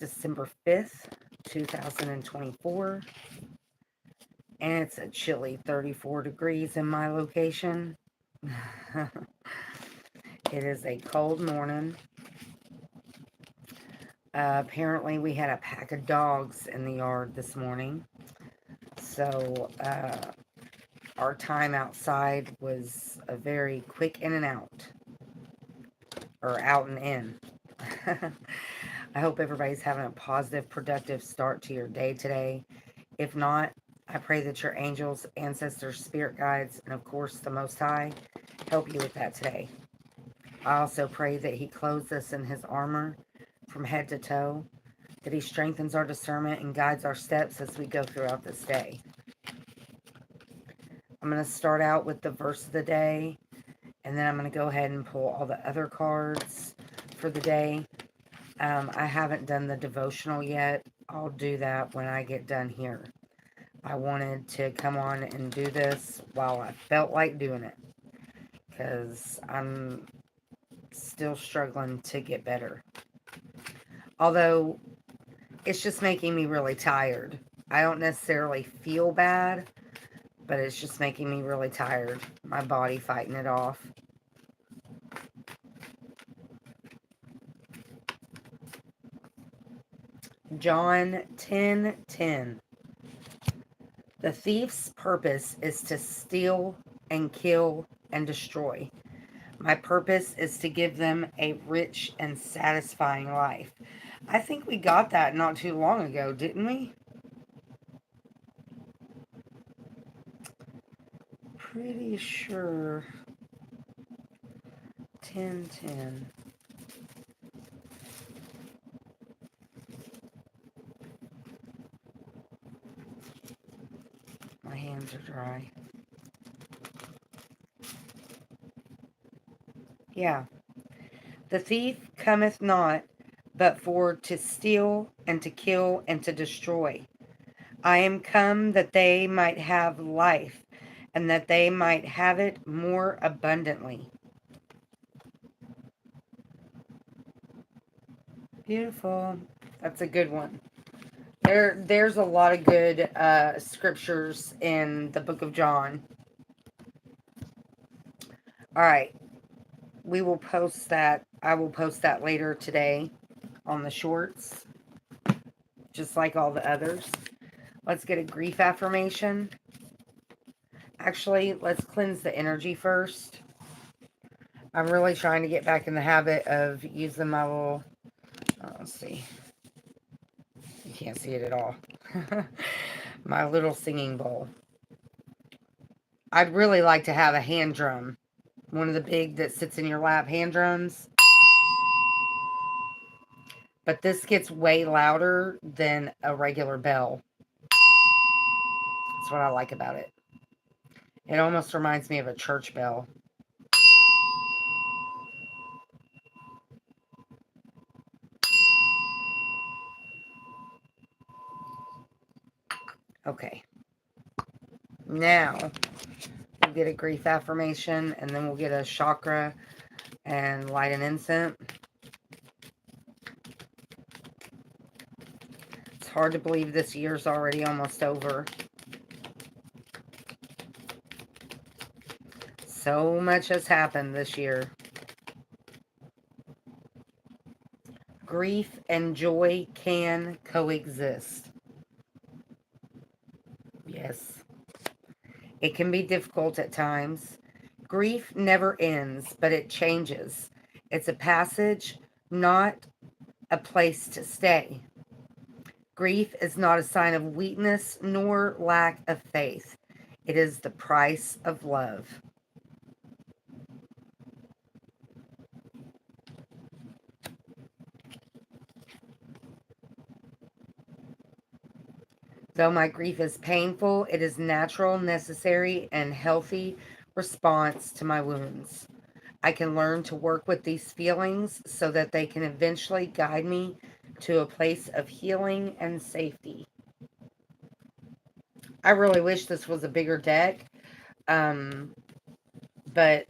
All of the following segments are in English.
December 5th, 2024, and it's a chilly 34 degrees in my location. It is a cold morning. Apparently, we had a pack of dogs in the yard this morning, so our time outside was a very quick in and out, or out and in. I hope everybody's having a positive, productive start to your day today. If not, I pray that your angels, ancestors, spirit guides, and of course the Most High help you with that today. I also pray that He clothes us in His armor from head to toe, that He strengthens our discernment and guides our steps as we go throughout this day. I'm going to start out with the verse of the day, and then I'm going to go ahead and pull all the other cards for the day. I haven't done the devotional yet. I'll do that when I get done here. I wanted to come on and do this while I felt like doing it, because I'm still struggling to get better. Although, it's just making me really tired. I don't necessarily feel bad, but it's just making me really tired. My body fighting it off. John 10:10. The thief's purpose is to steal and kill and destroy. My purpose is to give them a rich and satisfying life. I think we got that not too long ago, didn't we? Pretty sure. 10:10. My hands are dry. Yeah. The thief cometh not, but for to steal and to kill and to destroy. I am come that they might have life, and that they might have it more abundantly. Beautiful. That's a good one. There's a lot of good scriptures in the book of John. All right. We will post that. I will post that later today on the shorts, just like all the others. Let's get a grief affirmation. Actually, let's cleanse the energy first. I'm really trying to get back in the habit of using my little, let's see. You can't see it at all. My little singing bowl. I'd really like to have a hand drum. One of the big that sits in your lap hand drums. But this gets way louder than a regular bell. That's what I like about it. It almost reminds me of a church bell. Okay. Now, we'll get a grief affirmation, and then we'll get a chakra and light an incense. It's hard to believe this year's already almost over. So much has happened this year. Grief and joy can coexist. Yes. It can be difficult at times. Grief never ends, but it changes. It's a passage, not a place to stay. Grief is not a sign of weakness nor lack of faith. It is the price of love. Though my grief is painful, it is natural, necessary, and healthy response to my wounds. I can learn to work with these feelings so that they can eventually guide me to a place of healing and safety. I really wish this was a bigger deck, but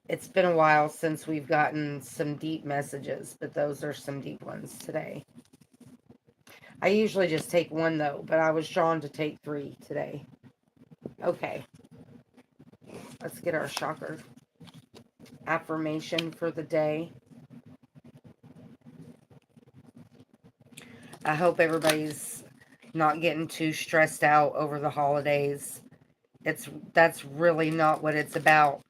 it's been a while since we've gotten some deep messages, but those are some deep ones today. I usually just take one though, but I was drawn to take 3 today. Okay, let's get our chakra affirmation for the day. I hope everybody's not getting too stressed out over the holidays. That's really not what it's about.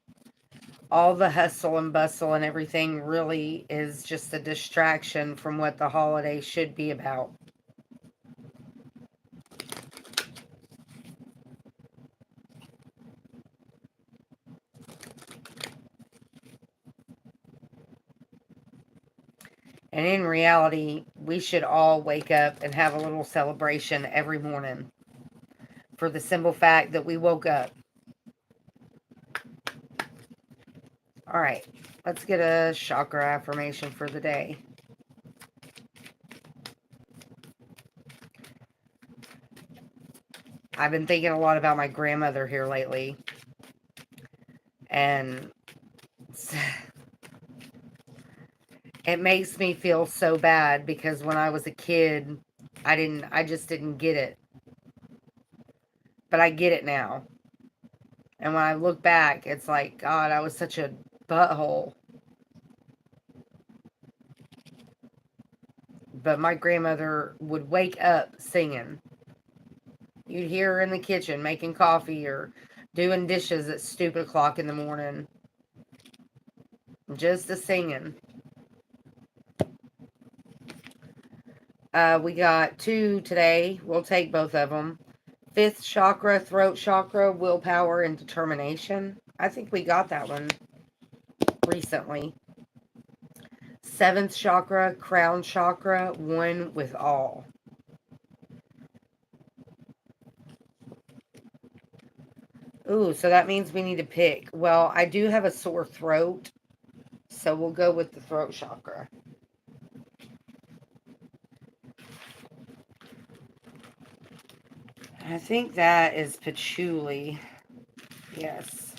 All the hustle and bustle and everything really is just a distraction from what the holiday should be about. And in reality, we should all wake up and have a little celebration every morning for the simple fact that we woke up. All right, let's get a chakra affirmation for the day. I've been thinking a lot about my grandmother here lately. And it makes me feel so bad because when I was a kid, I just didn't get it. But I get it now. And when I look back, it's like, God, I was such a butthole. But my grandmother would wake up singing. You'd hear her in the kitchen making coffee or doing dishes at stupid o'clock in the morning. Just a singing. We got 2 today. We'll take both of them. 5th chakra, throat chakra, willpower, and determination. I think we got that one recently. 7th chakra, crown chakra, one with all. Ooh, so that means we need to pick. Well, I do have a sore throat, so we'll go with the throat chakra. I think that is patchouli. Yes.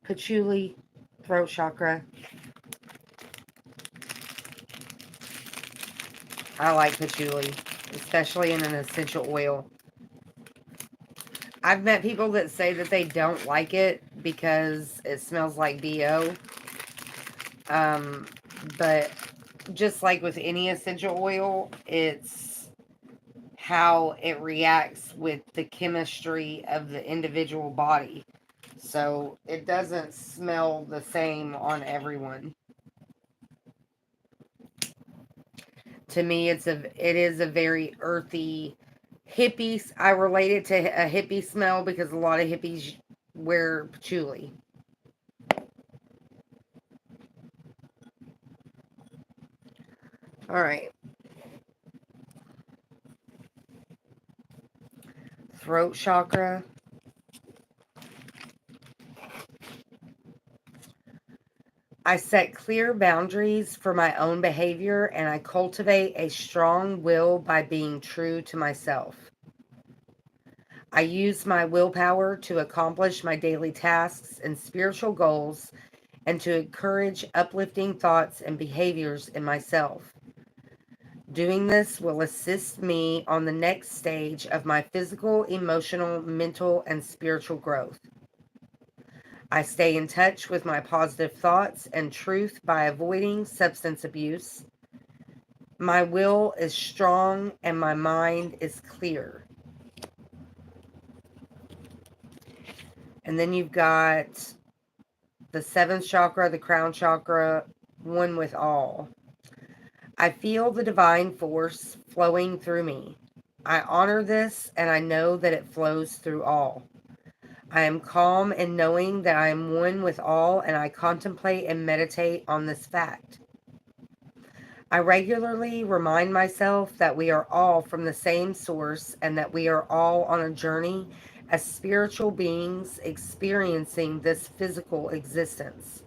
Patchouli, throat chakra. I like patchouli, especially in an essential oil. I've met people that say that they don't like it because it smells like BO. But just like with any essential oil, it's how it reacts with the chemistry of the individual body. So it doesn't smell the same on everyone. To me, it is a very earthy hippie. I relate it to a hippie smell because a lot of hippies wear patchouli. All right. Throat chakra. I set clear boundaries for my own behavior and I cultivate a strong will by being true to myself. I use my willpower to accomplish my daily tasks and spiritual goals and to encourage uplifting thoughts and behaviors in myself. Doing this will assist me on the next stage of my physical, emotional, mental, and spiritual growth. I stay in touch with my positive thoughts and truth by avoiding substance abuse. My will is strong and my mind is clear. And then you've got the 7th chakra, the crown chakra, one with all. I feel the divine force flowing through me. I honor this and I know that it flows through all. I am calm in knowing that I am one with all and I contemplate and meditate on this fact. I regularly remind myself that we are all from the same source and that we are all on a journey as spiritual beings experiencing this physical existence.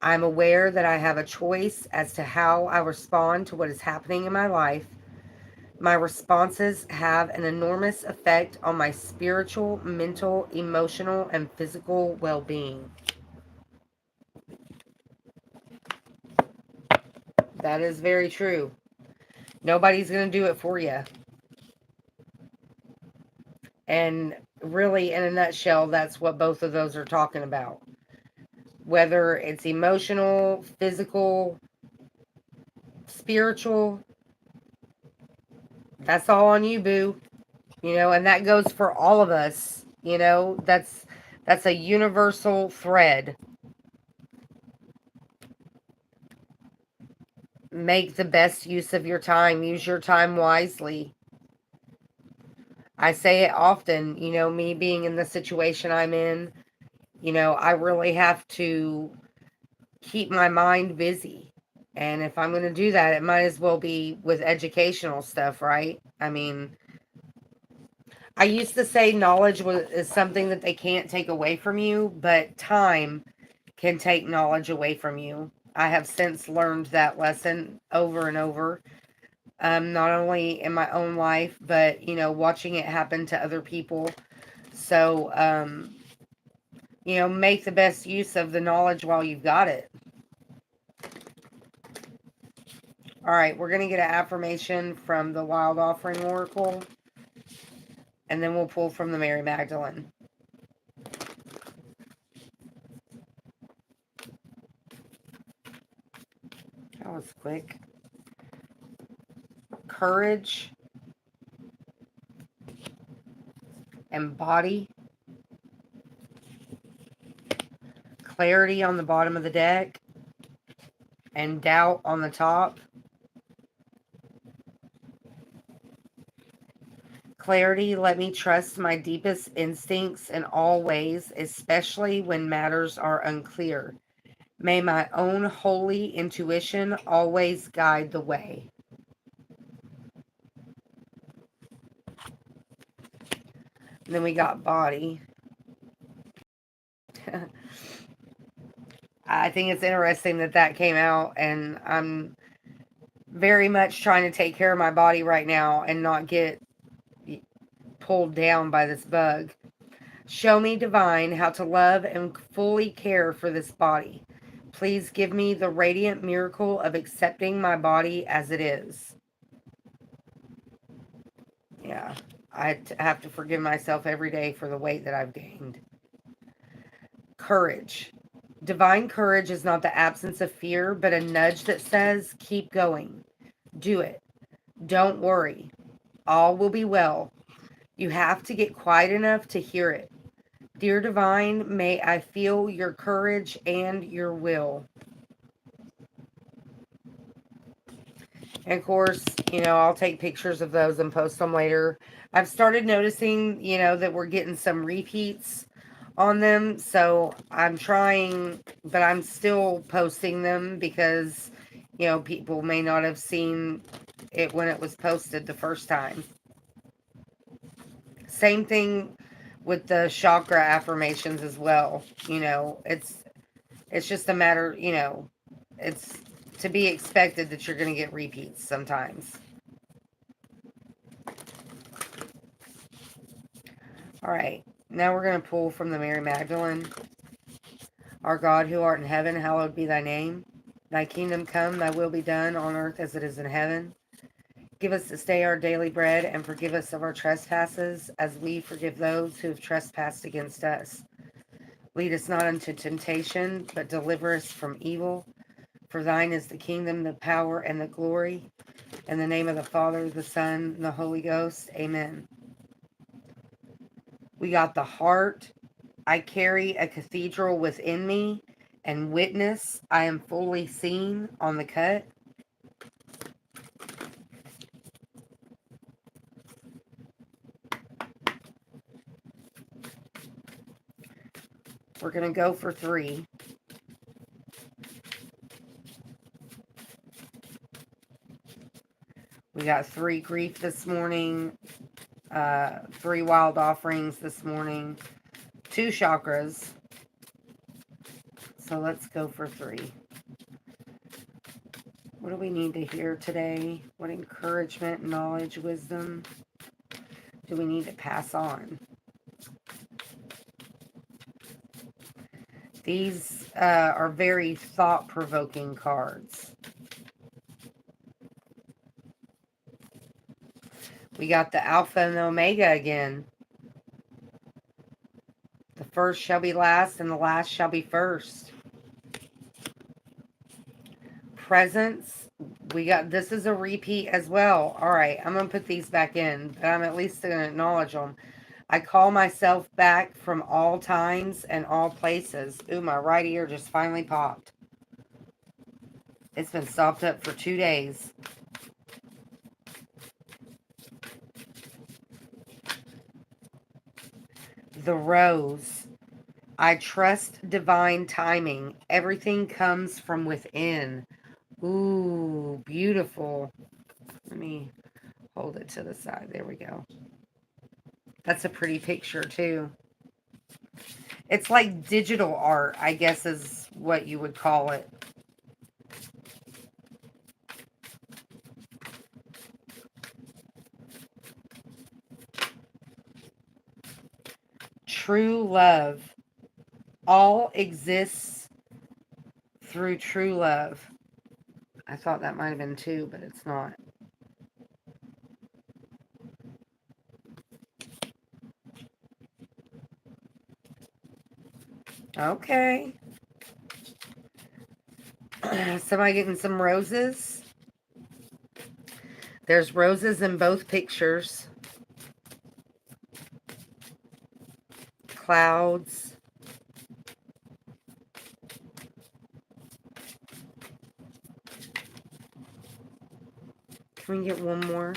I'm aware that I have a choice as to how I respond to what is happening in my life. My responses have an enormous effect on my spiritual, mental, emotional, and physical well-being. That is very true. Nobody's going to do it for you. And really, in a nutshell, that's what both of those are talking about. Whether it's emotional, physical, spiritual, that's all on you, boo. And that goes for all of us. That's a universal thread. Make the best use of your time. Use your time wisely. I say it often, me being in the situation I'm in, I really have to keep my mind busy. And if I'm going to do that, it might as well be with educational stuff, right? I mean, I used to say knowledge is something that they can't take away from you, but time can take knowledge away from you. I have since learned that lesson over and over, not only in my own life, but, watching it happen to other people. So, make the best use of the knowledge while you've got it. All right, we're going to get an affirmation from the Wild Offering Oracle, and then we'll pull from the Mary Magdalene. That was quick. Courage and body. Clarity on the bottom of the deck, and doubt on the top. Clarity, let me trust my deepest instincts in all ways, especially when matters are unclear. May my own holy intuition always guide the way. And then we got body. I think it's interesting that came out, and I'm very much trying to take care of my body right now and not get pulled down by this bug. Show me, divine, how to love and fully care for this body. Please give me the radiant miracle of accepting my body as it is. Yeah, I have to forgive myself every day for the weight that I've gained. Courage. Divine courage is not the absence of fear, but a nudge that says, keep going. Do it. Don't worry. All will be well. You have to get quiet enough to hear it. Dear Divine, may I feel your courage and your will. And of course, I'll take pictures of those and post them later. I've started noticing, that we're getting some repeats on them. So I'm trying, but I'm still posting them because, people may not have seen it when it was posted the first time. Same thing with the chakra affirmations as well. It's just a matter, it's to be expected that you're going to get repeats sometimes. All right, now we're going to pull from the Mary Magdalene. Our God who art in heaven, hallowed be thy name. Thy kingdom come, thy will be done on earth as it is in heaven. Give us this day our daily bread, and forgive us of our trespasses, as we forgive those who have trespassed against us. Lead us not into temptation, but deliver us from evil. For thine is the kingdom, the power, and the glory. In the name of the Father, the Son, and the Holy Ghost. Amen. We got the heart. I carry a cathedral within me, and witness I am fully seen on the cut. We're going to go for 3. We got 3 grief this morning, 3 wild offerings this morning, 2 chakras. So let's go for 3. What do we need to hear today? What encouragement, knowledge, wisdom do we need to pass on? These are very thought-provoking cards. We got the Alpha and the Omega again. The first shall be last, and the last shall be first. Presence. We got, this is a repeat as well. All right, I'm going to put these back in, but I'm at least going to acknowledge them. I call myself back from all times and all places. Ooh, my right ear just finally popped. It's been stopped up for 2 days. The Rose. I trust divine timing. Everything comes from within. Ooh, beautiful. Let me hold it to the side. There we go. That's a pretty picture, too. It's like digital art, I guess is what you would call it. True love. All exists through true love. I thought that might have been 2, but it's not. Okay. Somebody getting some roses. There's roses in both pictures. Clouds. Can we get one more?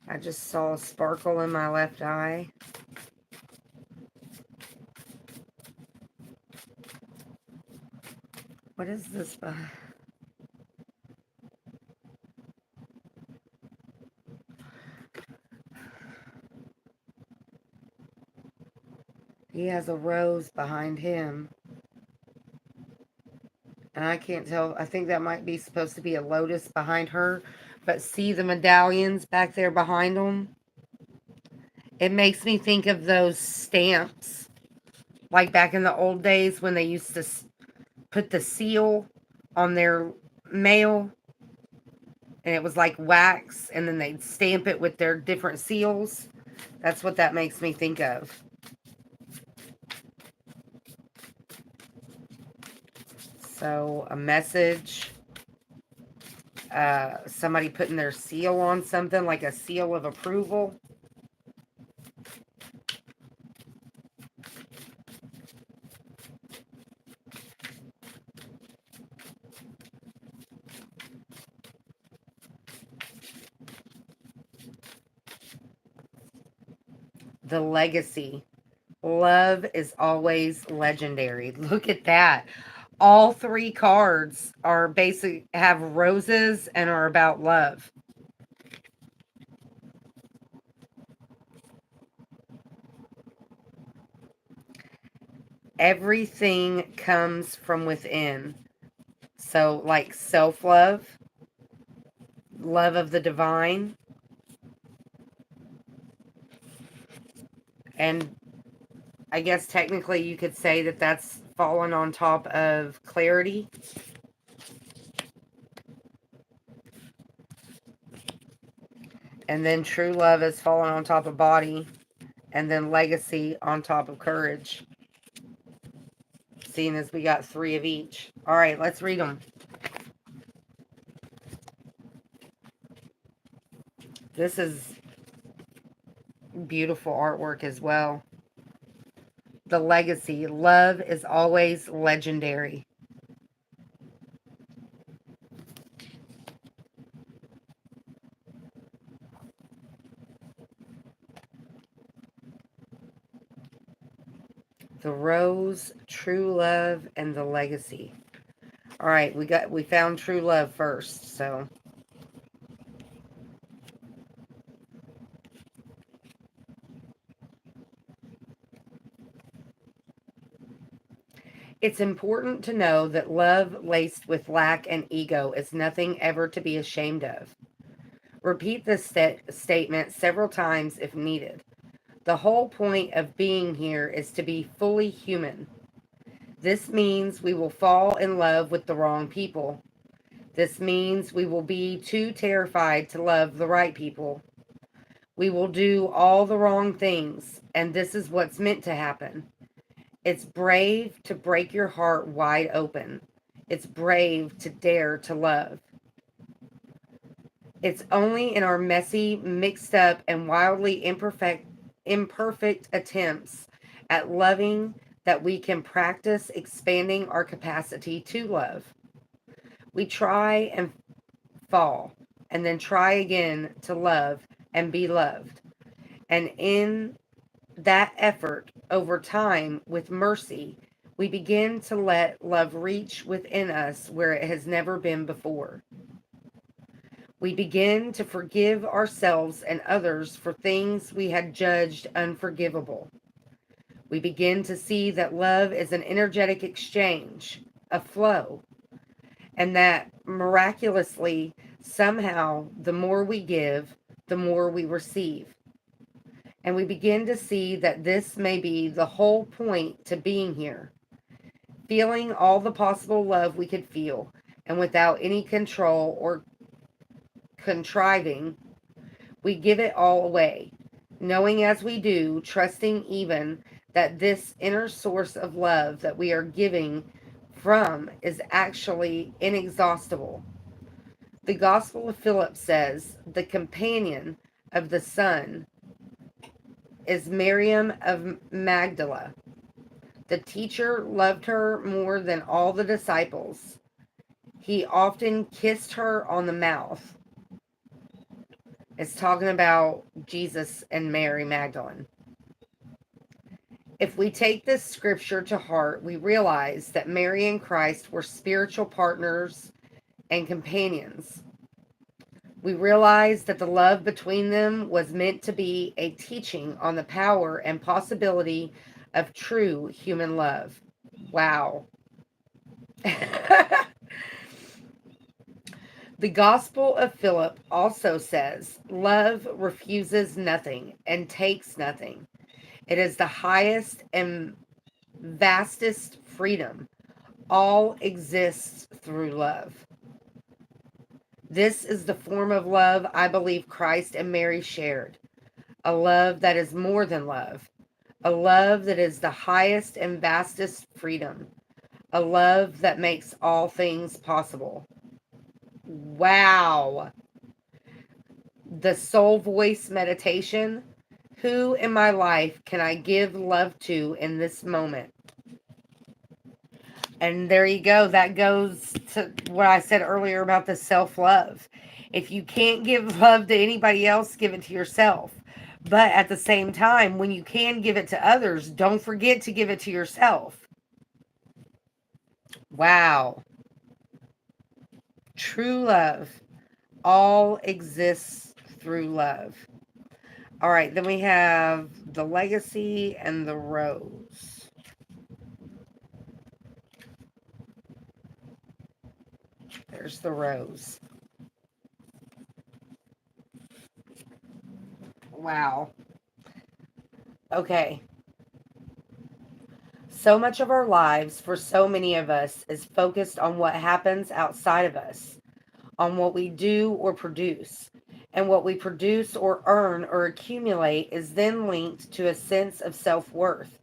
I just saw a sparkle in my left eye. What is this? He has a rose behind him. And I can't tell. I think that might be supposed to be a lotus behind her. But see the medallions back there behind them? It makes me think of those stamps. Like back in the old days when they used to put the seal on their mail. And it was like wax. And then they'd stamp it with their different seals. That's what that makes me think of. So, a message. Somebody putting their seal on something, like a seal of approval. The legacy. Love is always legendary. Look at that. All 3 cards are have roses and are about love. Everything comes from within. So, like self-love, love of the divine, and I guess technically you could say that that's fallen on top of clarity. And then true love has fallen on top of body. And then legacy on top of courage. Seeing as we got 3 of each. All right, let's read them. This is beautiful artwork as well. The legacy. Love is always legendary. The rose, true love, and the legacy. All right, we found true love first, so it's important to know that love laced with lack and ego is nothing ever to be ashamed of. Repeat this statement several times if needed. The whole point of being here is to be fully human. This means we will fall in love with the wrong people. This means we will be too terrified to love the right people. We will do all the wrong things, and this is what's meant to happen. It's brave to break your heart wide open. It's brave to dare to love. It's only in our messy, mixed up, and wildly imperfect attempts at loving that we can practice expanding our capacity to love. We try and fall, and then try again to love and be loved. And in that effort, over time, with mercy, we begin to let love reach within us where it has never been before. We begin to forgive ourselves and others for things we had judged unforgivable. We begin to see that love is an energetic exchange, a flow, and that miraculously, somehow, the more we give, the more we receive. And we begin to see that this may be the whole point to being here, feeling all the possible love we could feel, and without any control or contriving, we give it all away, knowing as we do, trusting even that this inner source of love that we are giving from is actually inexhaustible. The Gospel of Philip says the companion of the Son is Miriam of Magdala. The teacher loved her more than all the disciples. He often kissed her on the mouth. It's talking about Jesus and Mary Magdalene. If we take this scripture to heart, we realize that Mary and Christ were spiritual partners and companions. We realize that the love between them was meant to be a teaching on the power and possibility of true human love. Wow. The Gospel of Philip also says, love refuses nothing and takes nothing. It is the highest and vastest freedom. All exists through love. This is the form of love I believe Christ and Mary shared. A love that is more than love. A love that is the highest and vastest freedom. A love that makes all things possible. Wow. The soul voice meditation. Who in my life can I give love to in this moment? And there you go. That goes to what I said earlier about the self-love. If you can't give love to anybody else, give it to yourself. But at the same time, when you can give it to others, don't forget to give it to yourself. Wow. True love. All exists through love. All right, then we have the legacy and the rose. There's the rose. Wow. Okay. So much of our lives, for so many of us, is focused on what happens outside of us, on what we do or produce. And what we produce or earn or accumulate is then linked to a sense of self-worth,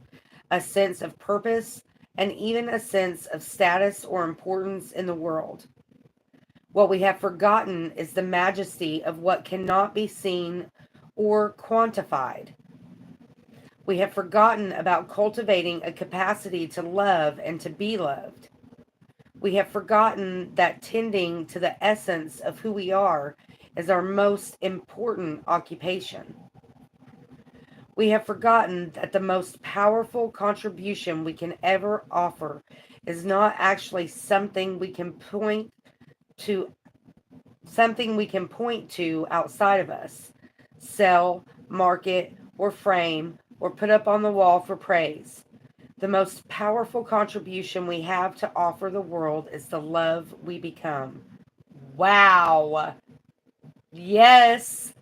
a sense of purpose, and even a sense of status or importance in the world. What we have forgotten is the majesty of what cannot be seen or quantified. We have forgotten about cultivating a capacity to love and to be loved. We have forgotten that tending to the essence of who we are is our most important occupation. We have forgotten that the most powerful contribution we can ever offer is not actually something we can point to outside of us, sell, market, or frame, or put up on the wall for praise. The most powerful contribution we have to offer the world is the love we become. Wow. Yes.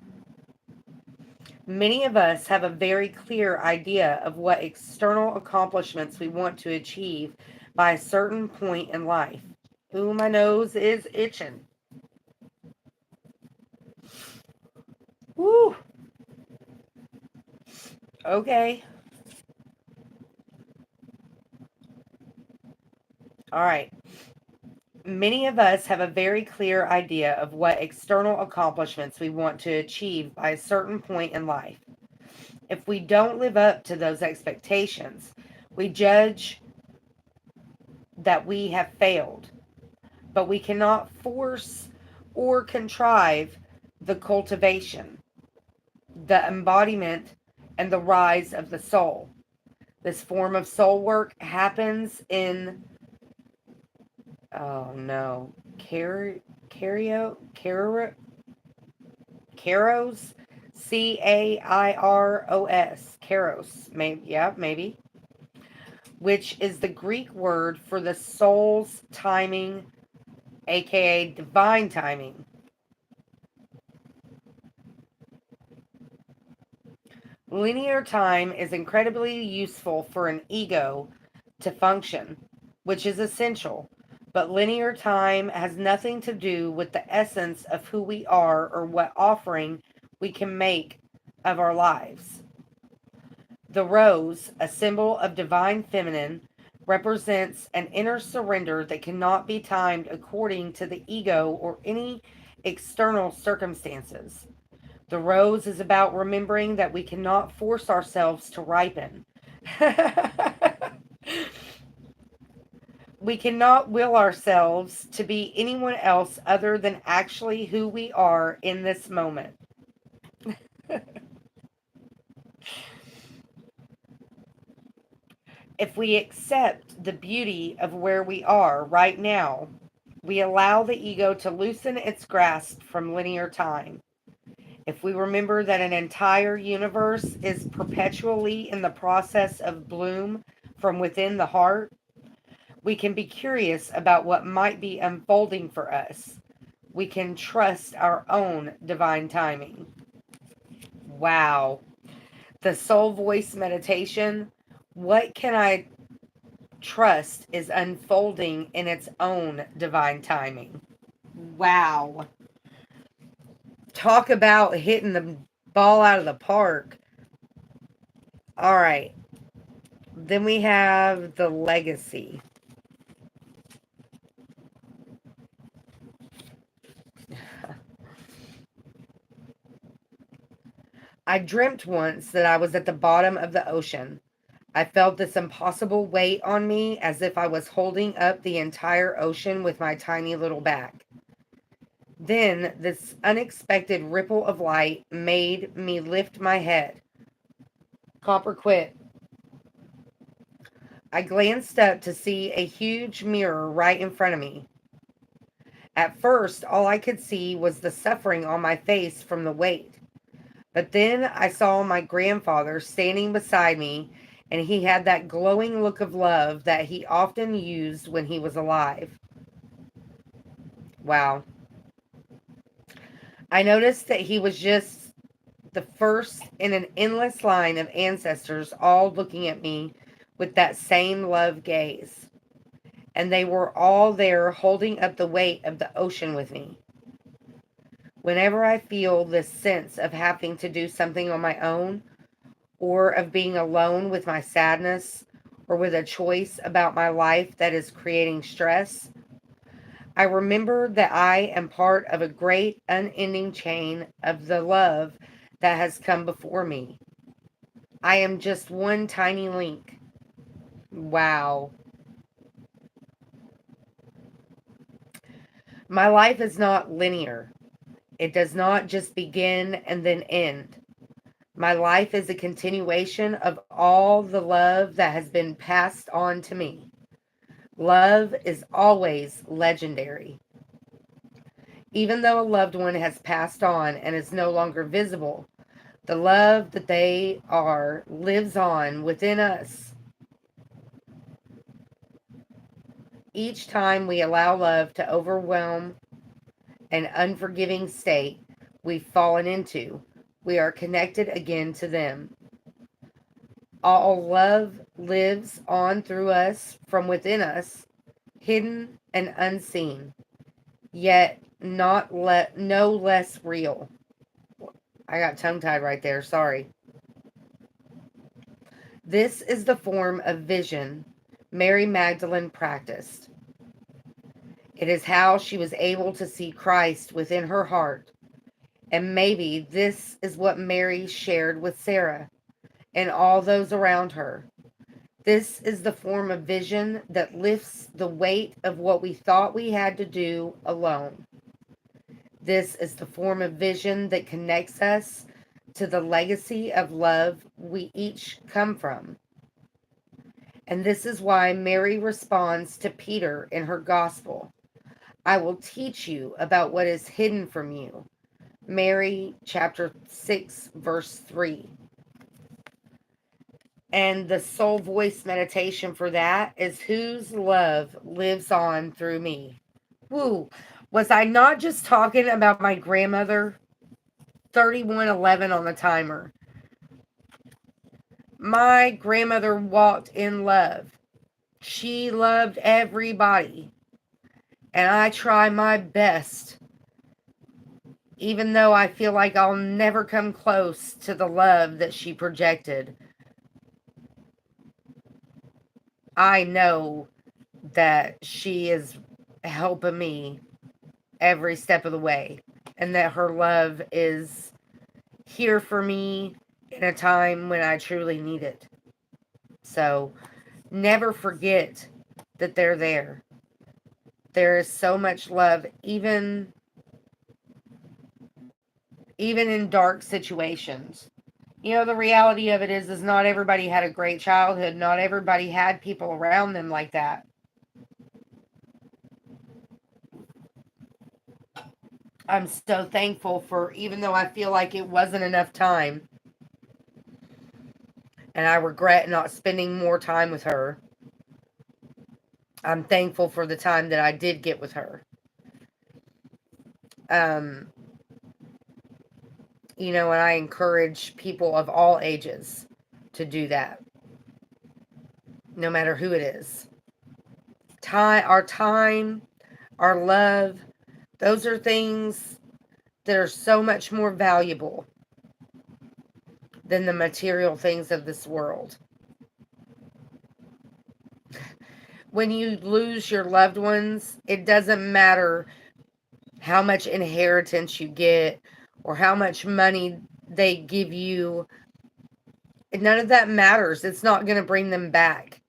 Many of us have a very clear idea of what external accomplishments we want to achieve by a certain point in life. Ooh, my nose is itching. Woo. Okay. All right. Many of us have a very clear idea of what external accomplishments we want to achieve by a certain point in life. If we don't live up to those expectations, we judge that we have failed. But we cannot force or contrive the cultivation, the embodiment, and the rise of the soul. This form of soul work happens in, oh no, Kairos, Cairos, Kairos, maybe, yeah, maybe, which is the Greek word for the soul's timing, aka divine timing. Linear time is incredibly useful for an ego to function, which is essential, but linear time has nothing to do with the essence of who we are or what offering we can make of our lives. The rose, a symbol of divine feminine, represents an inner surrender that cannot be timed according to the ego or any external circumstances. The rose is about remembering that we cannot force ourselves to ripen. We cannot will ourselves to be anyone else other than actually who we are in this moment. If we accept the beauty of where we are right now, we allow the ego to loosen its grasp from linear time. If we remember that an entire universe is perpetually in the process of bloom from within the heart, we can be curious about what might be unfolding for us. We can trust our own divine timing. Wow. The soul voice meditation. What can I trust is unfolding in its own divine timing? Wow. Talk about hitting the ball out of the park. All right. Then we have the legacy. I dreamt once that I was at the bottom of the ocean. I felt this impossible weight on me as if I was holding up the entire ocean with my tiny little back. Then this unexpected ripple of light made me lift my head. Copper quit. I glanced up to see a huge mirror right in front of me. At first, all I could see was the suffering on my face from the weight. But then I saw my grandfather standing beside me, and he had that glowing look of love that he often used when he was alive. Wow. I noticed that he was just the first in an endless line of ancestors, all looking at me with that same love gaze. And they were all there holding up the weight of the ocean with me. Whenever I feel this sense of having to do something on my own, or of being alone with my sadness, or with a choice about my life that is creating stress, I remember that I am part of a great unending chain of the love that has come before me. I am just one tiny link. Wow. My life is not linear. It does not just begin and then end. My life is a continuation of all the love that has been passed on to me. Love is always legendary. Even though a loved one has passed on and is no longer visible, the love that they are lives on within us. Each time we allow love to overwhelm an unforgiving state we've fallen into, we are connected again to them. All love lives on through us from within us. hidden and unseen, yet no less real. I got tongue-tied right there, sorry. This is the form of vision Mary Magdalene practiced. It is how she was able to see Christ within her heart. And maybe this is what Mary shared with Sarah and all those around her. This is the form of vision that lifts the weight of what we thought we had to do alone. This is the form of vision that connects us to the legacy of love we each come from. And this is why Mary responds to Peter in her gospel. I will teach you about what is hidden from you. Mary chapter 6, verse 3. And the soul voice meditation for that is whose love lives on through me. Woo. Was I not just talking about my grandmother? 3111 on the timer. My grandmother walked in love. She loved everybody. And I try my best, even though I feel like I'll never come close to the love that she projected. I know that she is helping me every step of the way, and that her love is here for me in a time when I truly need it. So never forget that they're there. There is so much love, even in dark situations. You know, the reality of it is not everybody had a great childhood. Not everybody had people around them like that. I'm so thankful for, even though I feel like it wasn't enough time, and I regret not spending more time with her, I'm thankful for the time that I did get with her. You know, and I encourage people of all ages to do that, no matter who it is. Our time, our love, those are things that are so much more valuable than the material things of this world. When you lose your loved ones, it doesn't matter how much inheritance you get or how much money they give you. None of that matters. It's not going to bring them back.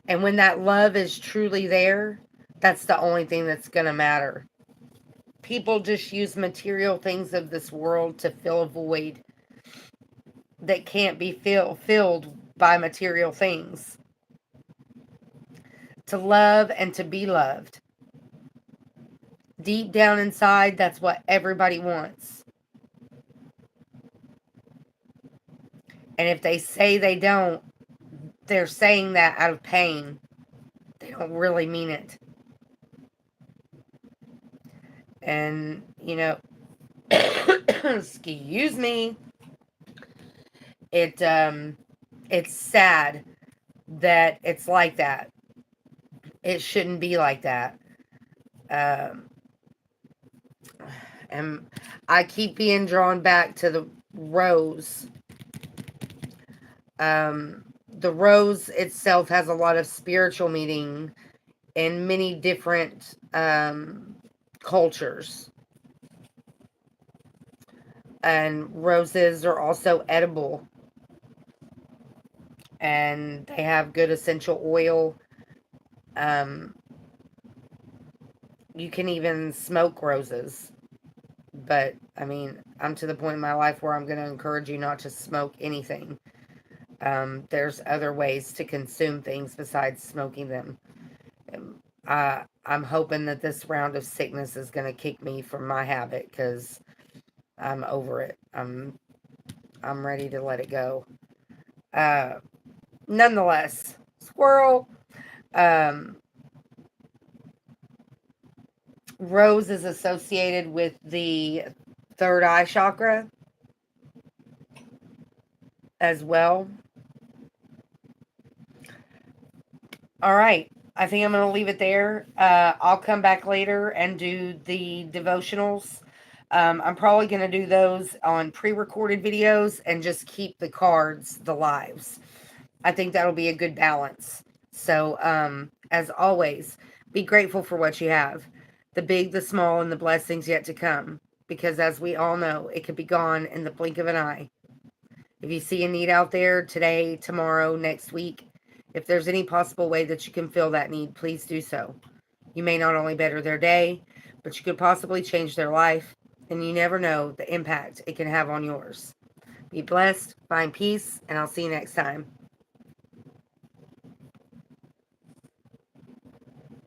And when that love is truly there, that's the only thing that's going to matter. People just use material things of this world to fill a void that can't be filled by material things. To love and to be loved. Deep down inside, that's what everybody wants. And if they say they don't, they're saying that out of pain. They don't really mean it. And, you know, excuse me. It's sad that it's like that. It shouldn't be like that. And I keep being drawn back to the rose. The rose itself has a lot of spiritual meaning in many different cultures. And roses are also edible. And they have good essential oil. You can even smoke roses. But, I mean, I'm to the point in my life where I'm going to encourage you not to smoke anything. There's other ways to consume things besides smoking them. I'm hoping that this round of sickness is going to kick me from my habit, because I'm over it. I'm ready to let it go. Nonetheless, squirrel. Rose is associated with the third eye chakra as well. All right. I think I'm going to leave it there. I'll come back later and do the devotionals. I'm probably going to do those on pre-recorded videos and just keep the cards, the lives. I think that'll be a good balance. So, as always, be grateful for what you have, the big, the small, and the blessings yet to come. Because as we all know, it could be gone in the blink of an eye. If you see a need out there today, tomorrow, next week, if there's any possible way that you can fill that need, please do so. You may not only better their day, but you could possibly change their life, and you never know the impact it can have on yours. Be blessed, find peace, and I'll see you next time.